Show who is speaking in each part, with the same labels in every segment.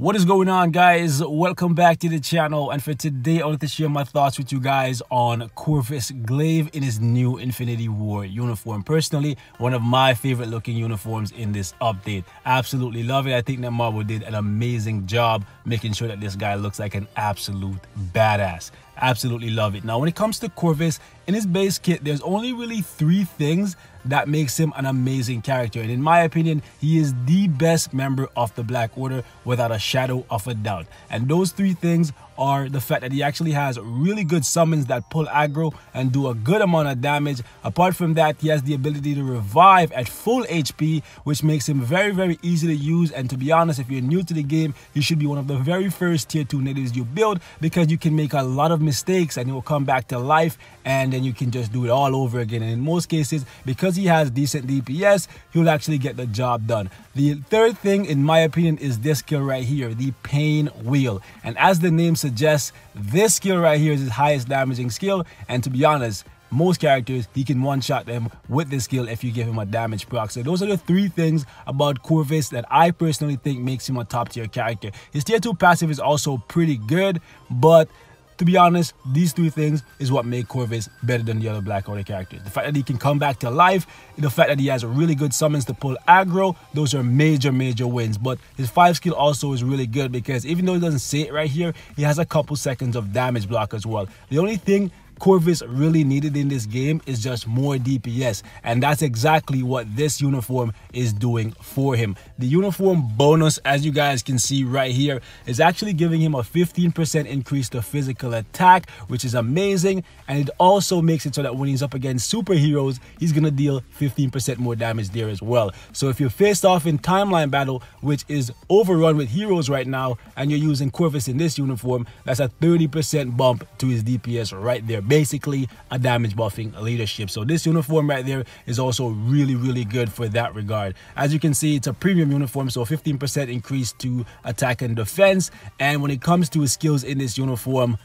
Speaker 1: What is going on, guys? Welcome back to the channel, and for today I wanted to share my thoughts with you guys on Corvus Glaive in his new Infinity War uniform. Personally, one of my favorite looking uniforms in this update. Absolutely love it. I think that Marvel did an amazing job making sure that this guy looks like an absolute badass. Absolutely love it. Now, when it comes to Corvus, in his base kit, there's only really 3 things that makes him an amazing character, and in my opinion, he is the best member of the Black Order without a shadow of a doubt. And those 3 things are the fact that he actually has really good summons that pull aggro and do a good amount of damage. Apart from that, he has the ability to revive at full HP, which makes him very easy to use. And to be honest, if you're new to the game, he should be one of the very first tier 2 natives you build, because you can make a lot of mistakes and he will come back to life, and then you can just do it all over again. And in most cases, because he has decent DPS, he'll actually get the job done. The third thing, in my opinion, is this skill right here, the Pain Wheel. And as the name suggests, this skill right here is his highest damaging skill, and to be honest, most characters, he can one-shot them with this skill if you give him a damage proc. So those are the 3 things about Corvus that I personally think makes him a top tier character. His tier 2 passive is also pretty good, but to be honest, these 3 things is what make Corvus better than the other Black Order characters. The fact that he can come back to life, the fact that he has really good summons to pull aggro, those are major wins. But his 5 skill also is really good, because even though he doesn't say it right here, he has a couple seconds of damage block as well. The only thing Corvus really needed in this game is just more DPS, and that's exactly what this uniform is doing for him. The uniform bonus, as you guys can see right here, is actually giving him a 15% increase to physical attack, which is amazing, and it also makes it so that when he's up against superheroes, he's gonna deal 15% more damage there as well. So if you're faced off in timeline battle, which is overrun with heroes right now, and you're using Corvus in this uniform, that's a 30% bump to his DPS right there. Basically a damage buffing leadership. So this uniform right there is also really good for that regard. As you can see, it's a premium uniform, so 15% increase to attack and defense. And when it comes to his skills in this uniform,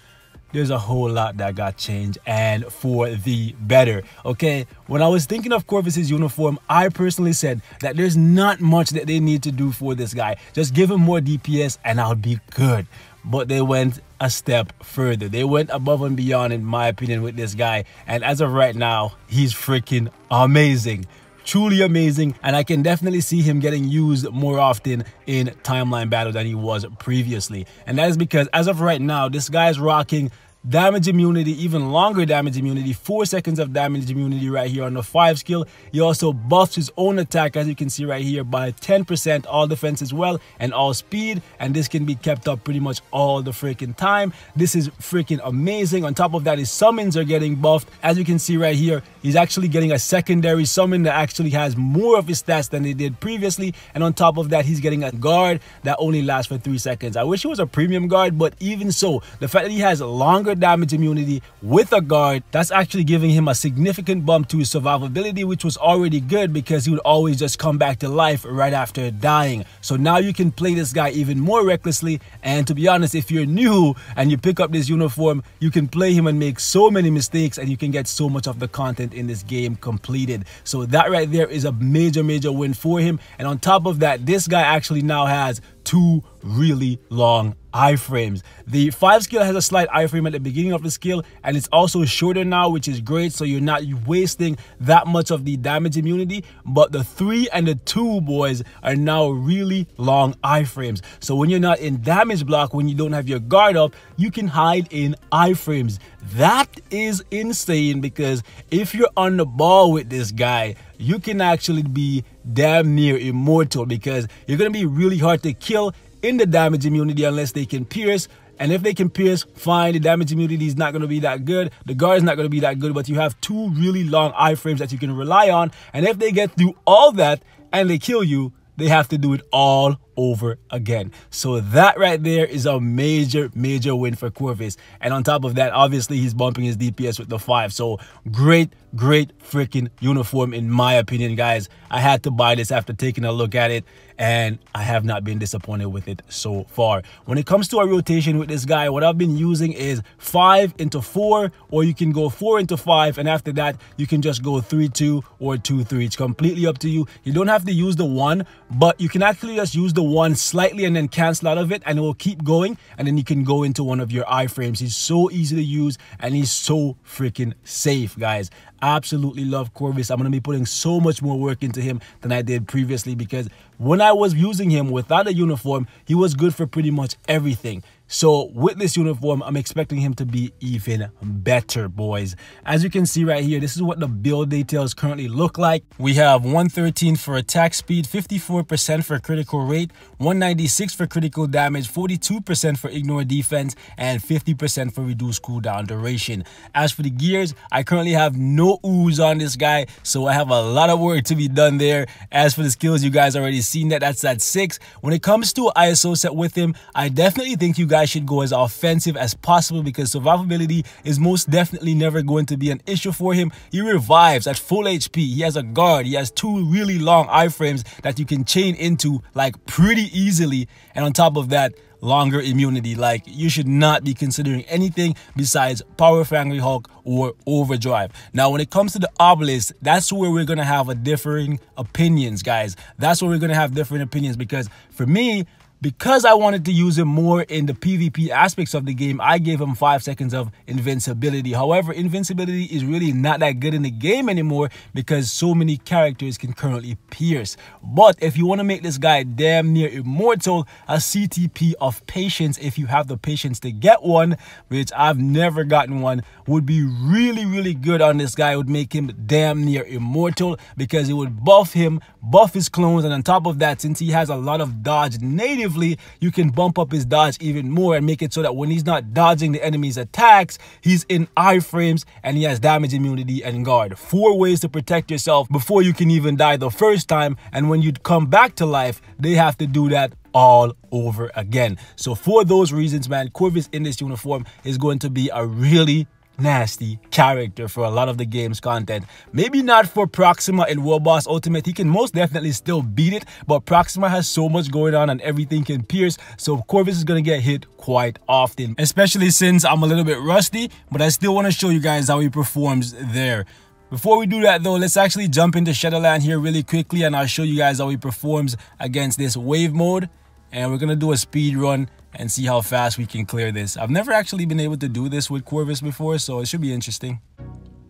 Speaker 1: there's a whole lot that got changed, and for the better. Okay, when I was thinking of Corvus's uniform, I personally said that there's not much that they need to do for this guy. Just give him more DPS and I'll be good. But they went a step further. They went above and beyond, in my opinion, with this guy. And as of right now, he's freaking amazing. Truly amazing, and I can definitely see him getting used more often in timeline battle than he was previously. And that is because as of right now, this guy's rocking damage immunity, even longer damage immunity, 4 seconds of damage immunity right here on the 5 skill. He also buffs his own attack, as you can see right here, by 10%, all defense as well, and all speed, and this can be kept up pretty much all the freaking time. This is freaking amazing. On top of that, his summons are getting buffed. As you can see right here, he's actually getting a secondary summon that actually has more of his stats than they did previously, and on top of that, he's getting a guard that only lasts for 3 seconds. I wish it was a premium guard, but even so, the fact that he has longer damage immunity with a guard, that's actually giving him a significant bump to his survivability, which was already good because he would always just come back to life right after dying. So now you can play this guy even more recklessly, and to be honest, if you're new and you pick up this uniform, you can play him and make so many mistakes, and you can get so much of the content in this game completed. So that right there is a major win for him. And on top of that, this guy actually now has 2 really long iframes. The 5 skill has a slight iframe at the beginning of the skill, and it's also shorter now, which is great, so you're not wasting that much of the damage immunity. But the 3 and the 2, boys, are now really long iframes. So when you're not in damage block, when you don't have your guard up, you can hide in iframes. That is insane, because if you're on the ball with this guy, you can actually be damn near immortal, because you're going to be really hard to kill in the damage immunity unless they can pierce. And if they can pierce, fine, the damage immunity is not going to be that good, the guard is not going to be that good, but you have 2 really long iframes that you can rely on. And if they get through all that and they kill you, they have to do it all over again. So that right there is a major win for Corvus. And on top of that, obviously he's bumping his DPS with the 5. So great freaking uniform in my opinion, guys. I had to buy this after taking a look at it, and I have not been disappointed with it so far. When it comes to a rotation with this guy, what I've been using is 5 into 4, or you can go 4 into 5, and after that you can just go 3-2 or 2-3. It's completely up to you. You don't have to use the 1, but you can actually just use the the one slightly and then cancel out of it, and it will keep going, and then you can go into one of your iframes. He's so easy to use, and he's so freaking safe, guys. Absolutely love Corvus. I'm going to be putting so much more work into him than I did previously, because when I was using him without a uniform, he was good for pretty much everything. So with this uniform, I'm expecting him to be even better, boys. As you can see right here, this is what the build details currently look like. We have 113 for attack speed, 54% for critical rate, 196 for critical damage, 42% for ignore defense, and 50% for reduced cooldown duration. As for the gears, I currently have no ooze on this guy, so I have a lot of work to be done there. As for the skills, you guys already seen that. That's at 6. When it comes to ISO set with him, I definitely think you guys should go as offensive as possible, because survivability is most definitely never going to be an issue for him. He revives at full HP. He has a guard. He has 2 really long iframes that you can chain into like pretty easily, and on top of that, longer immunity. Like, you should not be considering anything besides Power of Angry Hulk or Overdrive. Now, when it comes to the Obelisk, that's where we're gonna have a differing opinions, guys. That's where we're gonna have different opinions, because for me, because I wanted to use him more in the PvP aspects of the game, I gave him 5 seconds of invincibility. However, invincibility is really not that good in the game anymore, because so many characters can currently pierce. But if you want to make this guy damn near immortal, a CTP of patience, if you have the patience to get one, which I've never gotten one, would be really, really good on this guy. It would make him damn near immortal, because it would buff him, buff his clones, and on top of that, since he has a lot of dodge native, you can bump up his dodge even more and make it so that when he's not dodging the enemy's attacks, he's in iframes and he has damage, immunity, and guard. 4 ways to protect yourself before you can even die the first time, and when you come back to life, they have to do that all over again. So for those reasons, man, Corvus in this uniform is going to be a really nasty character for a lot of the game's content. Maybe not for Proxima in World Boss Ultimate. He can most definitely still beat it, but Proxima has so much going on and everything can pierce, so Corvus is gonna get hit quite often, especially since I'm a little bit rusty, but I still want to show you guys how he performs there. Before we do that though, let's actually jump into Shadowland here really quickly, and I'll show you guys how he performs against this wave mode, and we're gonna do a speed run and see how fast we can clear this. I've never actually been able to do this with Corvus before, so it should be interesting.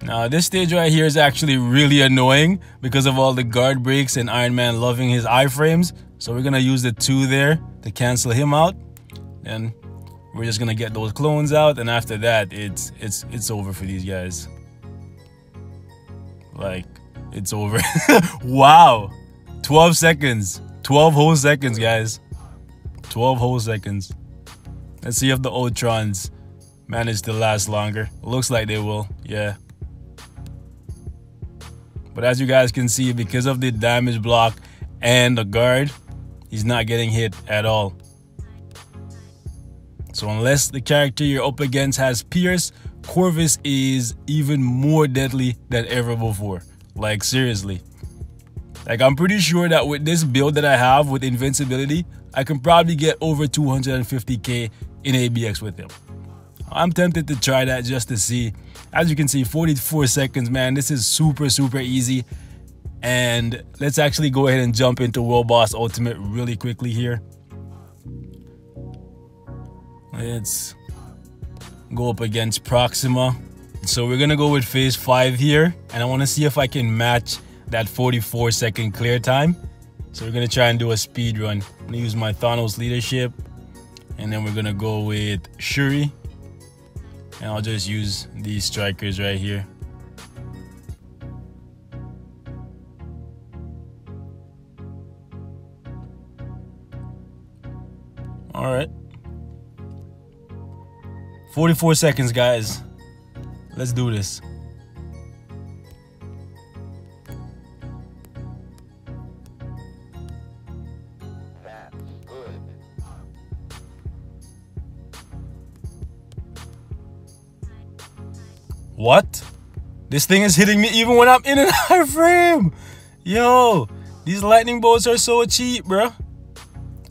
Speaker 1: Now, this stage right here is actually really annoying because of all the guard breaks and Iron Man loving his iframes. So we're gonna use the 2 there to cancel him out, and we're just gonna get those clones out, and after that, it's over for these guys. Like, it's over. Wow, 12 seconds, 12 whole seconds, guys. 12 whole seconds. Let's see if the Ultrons manage to last longer. Looks like they will, yeah. But as you guys can see, because of the damage block and the guard, he's not getting hit at all. So unless the character you're up against has Pierce, Corvus is even more deadly than ever before. Like, seriously. Like, I'm pretty sure that with this build that I have with invincibility, I can probably get over 250k in ABX with him. I'm tempted to try that just to see. As you can see, 44 seconds, man. This is super, super easy. And let's actually go ahead and jump into World Boss Ultimate really quickly here. Let's go up against Proxima. So we're gonna go with phase 5 here, and I want to see if I can match that 44-second clear time. So we're gonna try and do a speed run. I'm gonna use my Thanos leadership, and then we're gonna go with Shuri, and I'll just use these strikers right here. All right, 44 seconds, guys. Let's do this. What? This thing is hitting me even when I'm in an iframe. Yo, these lightning bolts are so cheap, bro.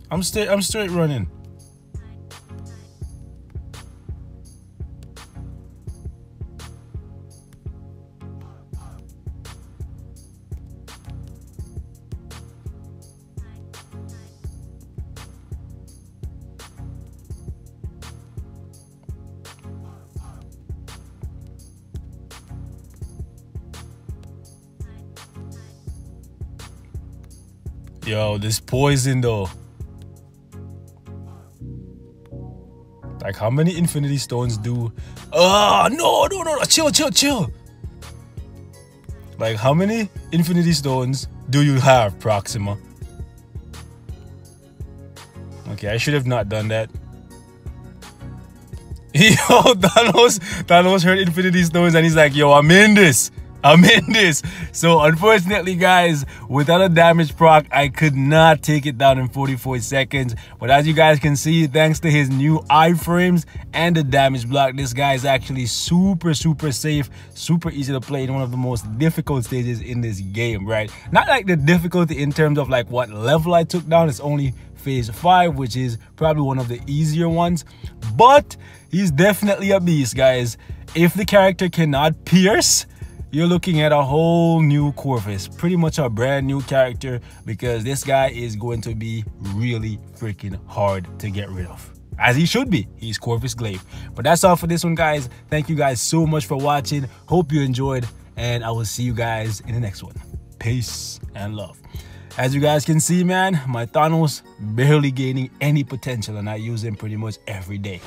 Speaker 1: I'm straight running. Yo, this poison though. Like, how many infinity stones do... Oh, no. Chill. Like, how many infinity stones do you have, Proxima? Okay, I should have not done that. Yo, Thanos heard infinity stones and he's like, yo, I'm in this. So unfortunately, guys, without a damage proc, I could not take it down in 44 seconds. But as you guys can see, thanks to his new iframes and the damage block, this guy is actually super safe, super easy to play in one of the most difficult stages in this game, right? Not like the difficulty in terms of like what level I took down. It's only phase 5, which is probably one of the easier ones, but he's definitely a beast, guys. If the character cannot pierce, you're looking at a whole new Corvus, pretty much a brand new character, because this guy is going to be really freaking hard to get rid of, as he should be. He's Corvus Glaive. But that's all for this one, guys. Thank you guys so much for watching. Hope you enjoyed, and I will see you guys in the next one. Peace and love. As you guys can see, man, my Thanos barely gaining any potential, and I use him pretty much every day.